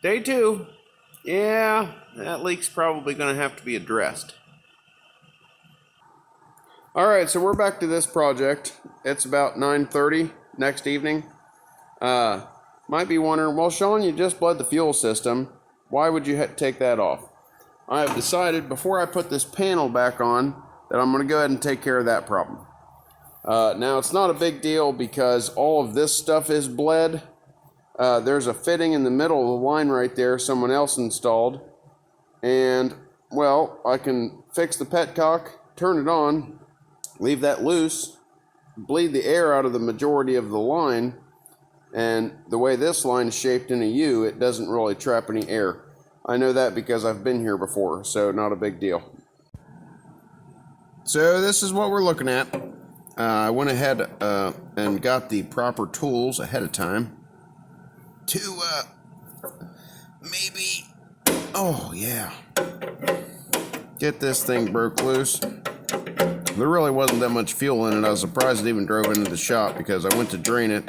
Day 2. Yeah, that leak's probably going to have to be addressed. Alright, so we're back to this project. It's about 9:30 next evening. Might be wondering, well, Sean, you just bled the fuel system. Why would you take that off? I have decided before I put this panel back on that I'm going to go ahead and take care of that problem. Now, it's not a big deal because all of this stuff is bled. There's a fitting in the middle of the line right there someone else installed. And, well, I can fix the petcock, turn it on, leave that loose, bleed the air out of the majority of the line, and the way this line is shaped in a U, it doesn't really trap any air. I know that because I've been here before, so not a big deal. So this is what we're looking at. I went ahead and got the proper tools ahead of time to maybe, oh yeah, get this thing broke loose. There really wasn't that much fuel in it. I was surprised it even drove into the shop because I went to drain it.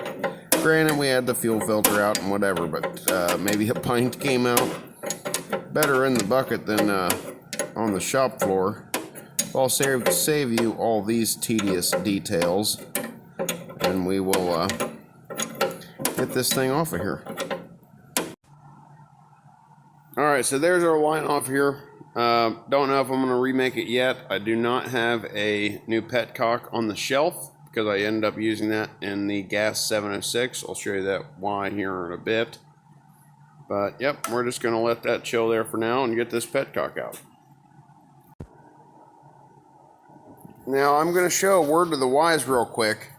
Granted, we had the fuel filter out and whatever, but maybe a pint came out better in the bucket than on the shop floor. I'll save you all these tedious details, and we will get this thing off of here. Alright, so there's our line off here. Don't know if I'm going to remake it yet. I do not have a new petcock on the shelf because I ended up using that in the gas 706. I'll show you that why here in a bit. But yep, we're just going to let that chill there for now and get this petcock out. Now I'm going to show a word to the wise real quick.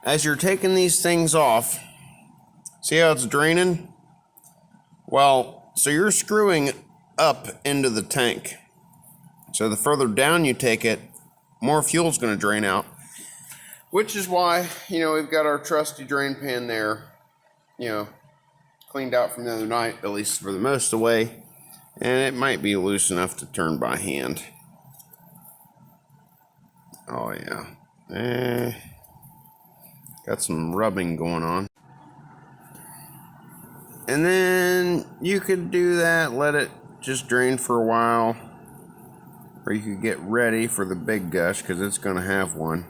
As you're taking these things off, see how it's draining? Well, so you're screwing up into the tank. So the further down you take it, more fuel's going to drain out. Which is why, we've got our trusty drain pan there, cleaned out from the other night, at least for the most of the way. And it might be loose enough to turn by hand. Oh yeah. Got some rubbing going on. And then you could do that, let it just drain for a while. Or you could get ready for the big gush, because it's going to have one.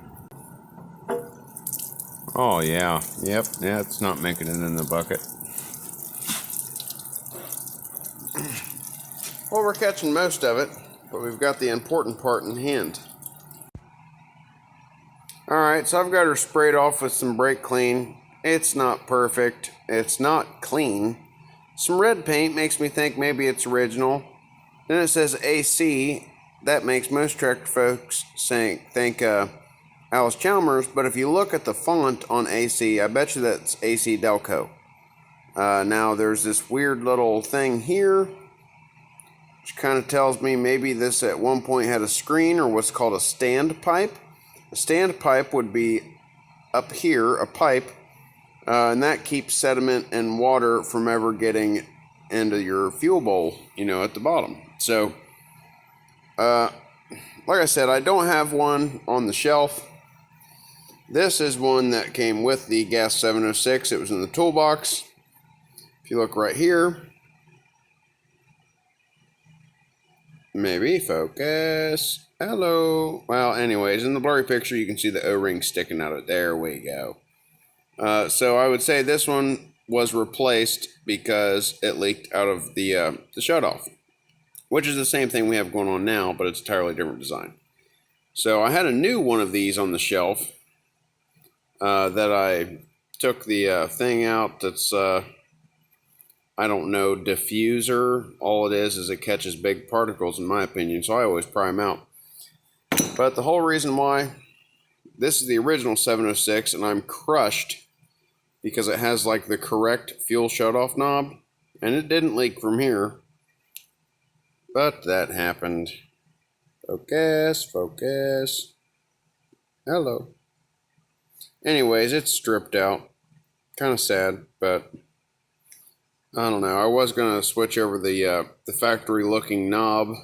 Oh yeah, yep, yeah, it's not making it in the bucket. Well, we're catching most of it, but we've got the important part in hand. Alright, so I've got her sprayed off with some brake clean. It's not perfect. It's not clean. Some red paint makes me think maybe it's original. Then it says AC. That makes most tractor folks think Alice Chalmers, but if you look at the font on AC, I bet you that's AC Delco. Now there's this weird little thing here, which kind of tells me maybe this at one point had a screen or what's called a stand pipe. A stand pipe would be up here, a pipe, and that keeps sediment and water from ever getting into your fuel bowl, at the bottom. So, like I said, I don't have one on the shelf. This is one that came with the gas 706. It was in the toolbox. If you look right here, maybe focus. Hello. Well, anyways, in the blurry picture, you can see the O-ring sticking out of it. There we go. So I would say this one was replaced because it leaked out of the shutoff, which is the same thing we have going on now, but it's a entirely different design. So I had a new one of these on the shelf that I took the thing out. That's I don't know, diffuser. All it is it catches big particles, in my opinion. So I always pry them out. But the whole reason why, this is the original 706, and I'm crushed because it has like the correct fuel shutoff knob, and it didn't leak from here. But that happened. Focus, focus. Hello. Anyways, it's stripped out. Kind of sad, but I don't know. I was going to switch over the factory looking knob.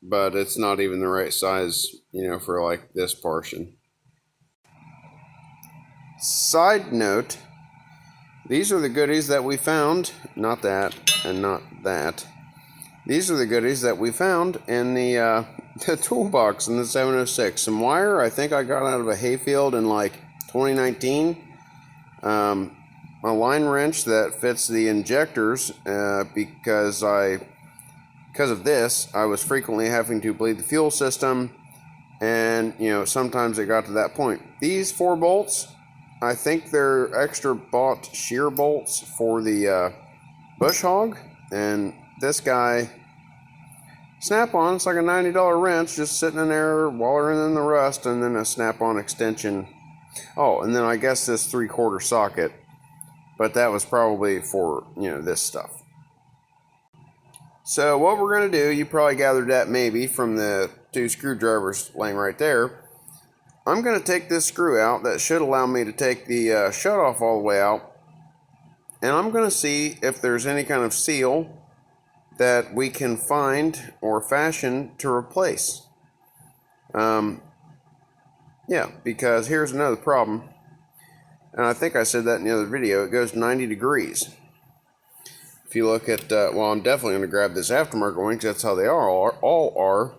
But it's not even the right size, for like this portion. Side note, These are the goodies that we found. Not that, and not that. These are the goodies that we found in the toolbox in the 706. Some wire I think I got out of a hayfield in like 2019. A line wrench that fits the injectors because of this, I was frequently having to bleed the fuel system, and sometimes it got to that point. These 4 bolts, I think they're extra bought shear bolts for the bush hog, and this guy, snap-on, it's like a $90 wrench just sitting in there wallering in the rust, and then a snap-on extension. Oh, and then I guess this 3/4 socket, but that was probably for this stuff. So what we're going to do, you probably gathered that maybe from the 2 screwdrivers laying right there. I'm going to take this screw out. That should allow me to take the shutoff all the way out. And I'm going to see if there's any kind of seal that we can find or fashion to replace. Yeah, because here's another problem. And I think I said that in the other video. It goes 90 degrees. If you look at, well, I'm definitely going to grab this aftermarket one because that's how they all are.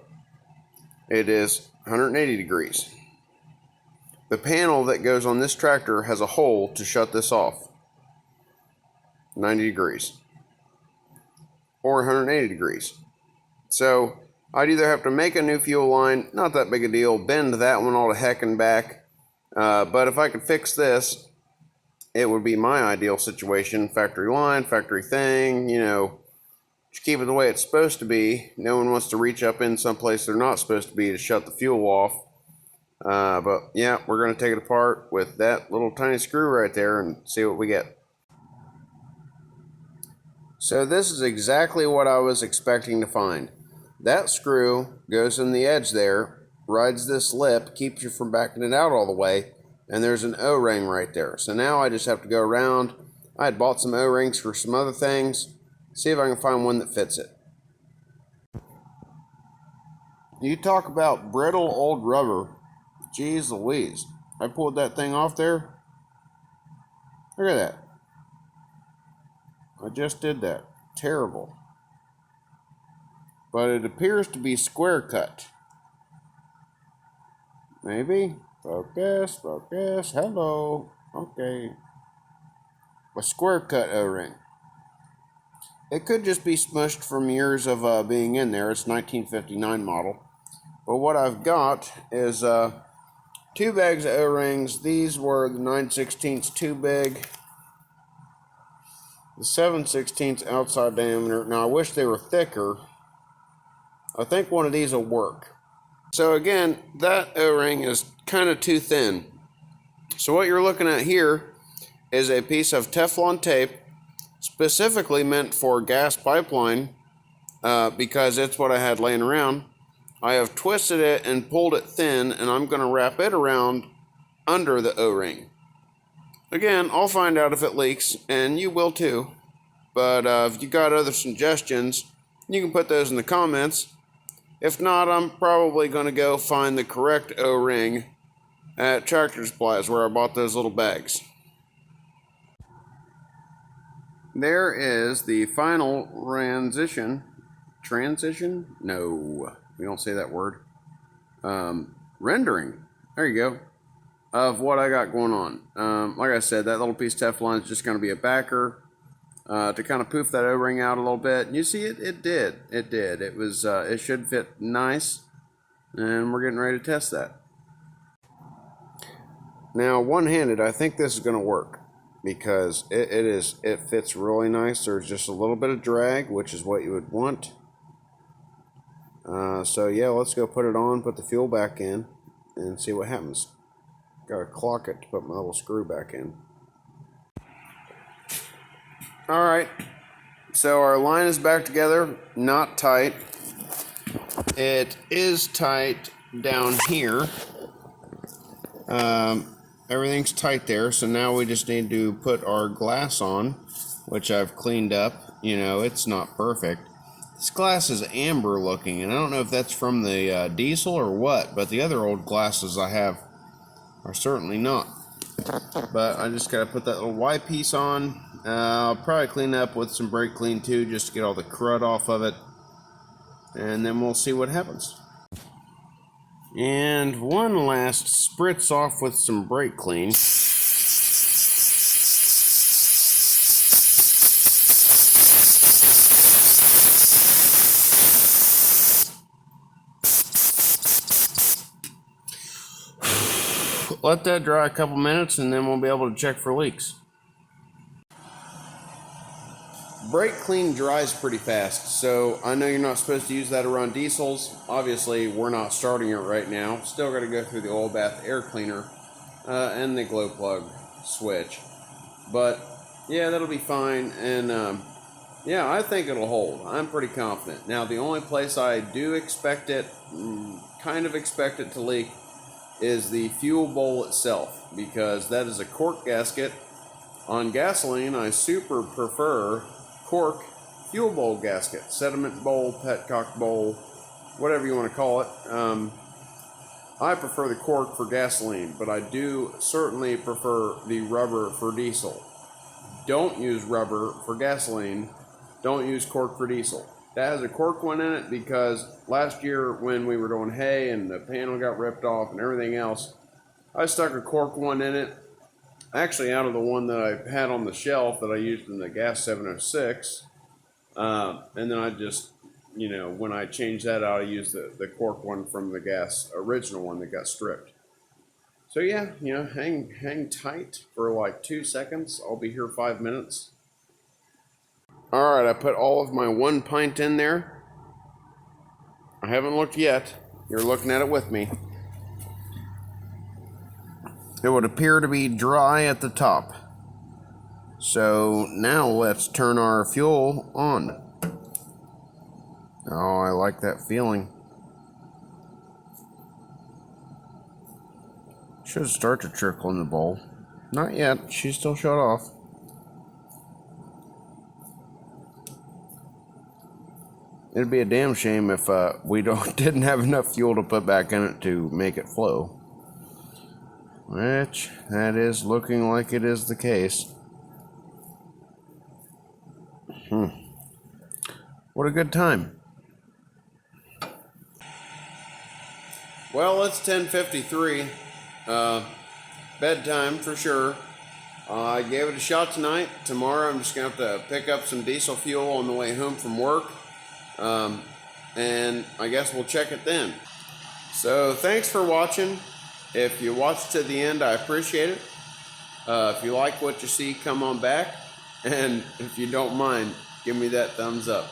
It is 180 degrees. The panel that goes on this tractor has a hole to shut this off. 90 degrees. Or 180 degrees. So I'd either have to make a new fuel line, not that big a deal, bend that one all to heck and back. But if I could fix this, it would be my ideal situation. Factory line, factory thing, just keep it the way it's supposed to be. No one wants to reach up in someplace they're not supposed to be to shut the fuel off. But yeah, we're going to take it apart with that little tiny screw right there and see what we get. So this is exactly what I was expecting to find. That screw goes in the edge there, rides this lip, keeps you from backing it out all the way, and there's an O-ring right there. So now I just have to go around. I had bought some O-rings for some other things. See if I can find one that fits it. You talk about brittle old rubber. Jeez Louise. I pulled that thing off there. Look at that. I just did that. Terrible. But it appears to be square cut. Maybe? Focus, focus, hello. Okay. A square cut O-ring. It could just be smushed from years of being in there. It's 1959 model. But what I've got is 2 bags of O-rings. These were the 9/16 too big. The 7/16 outside diameter. Now I wish they were thicker. I think one of these will work. So again, that O-ring is kind of too thin. So what you're looking at here is a piece of Teflon tape specifically meant for gas pipeline because it's what I had laying around. I have twisted it and pulled it thin, and I'm going to wrap it around under the O-ring. Again, I'll find out if it leaks, and you will too. But if you got other suggestions, you can put those in the comments. If not, I'm probably going to go find the correct O-ring at Tractor Supplies where I bought those little bags. There is the final transition? No, we don't say that word. Rendering, there you go, of what I got going on. Like I said, that little piece of Teflon is just going to be a backer to kind of poof that O-ring out a little bit. And you see, it did. It was, it should fit nice, and we're getting ready to test that. Now, one-handed, I think this is going to work because it fits really nice. There's just a little bit of drag, which is what you would want. So yeah, let's go put it on, put the fuel back in, and see what happens. Got to clock it to put my little screw back in. Alright, so our line is back together, not tight. It is tight down here. Everything's tight there, so now we just need to put our glass on, which I've cleaned up. It's not perfect. This glass is amber looking, and I don't know if that's from the diesel or what, but the other old glasses I have are certainly not. But I just got to put that little Y piece on. I'll probably clean up with some brake clean too, just to get all the crud off of it. And then we'll see what happens. And one last spritz off with some brake clean. Let that dry a couple minutes and then we'll be able to check for leaks. Brake clean dries pretty fast, so I know you're not supposed to use that around diesels. Obviously, we're not starting it right now. Still got to go through the oil bath air cleaner and the glow plug switch. But yeah, that'll be fine, and yeah, I think it'll hold. I'm pretty confident. Now, the only place I do expect it, kind of expect it to leak, is the fuel bowl itself, because that is a cork gasket. On gasoline, I super prefer cork fuel bowl gasket, sediment bowl, petcock bowl, whatever you want to call it. I prefer the cork for gasoline, but I do certainly prefer the rubber for diesel. Don't use rubber for gasoline. Don't use cork for diesel. That has a cork one in it because last year when we were doing hay and the panel got ripped off and everything else, I stuck a cork one in it. Actually, out of the one that I had on the shelf that I used in the gas 706, and then I just, when I changed that out, I used the cork one from the gas original one that got stripped. So yeah, hang tight for like 2 seconds. I'll be here 5 minutes. All right, I put all of my 1 pint in there. I haven't looked yet. You're looking at it with me. It would appear to be dry at the top. So now let's turn our fuel on. Oh, I like that feeling. Should start to trickle in the bowl. Not yet, she's still shut off. It'd be a damn shame if we didn't have enough fuel to put back in it to make it flow. Which, that is looking like it is the case. What a good time. Well, it's 10:53. Bedtime for sure. I gave it a shot tonight. Tomorrow I'm just going to have to pick up some diesel fuel on the way home from work. And I guess we'll check it then. So thanks for watching. If you watched to the end, I appreciate it. If you like what you see, come on back. And if you don't mind, give me that thumbs up.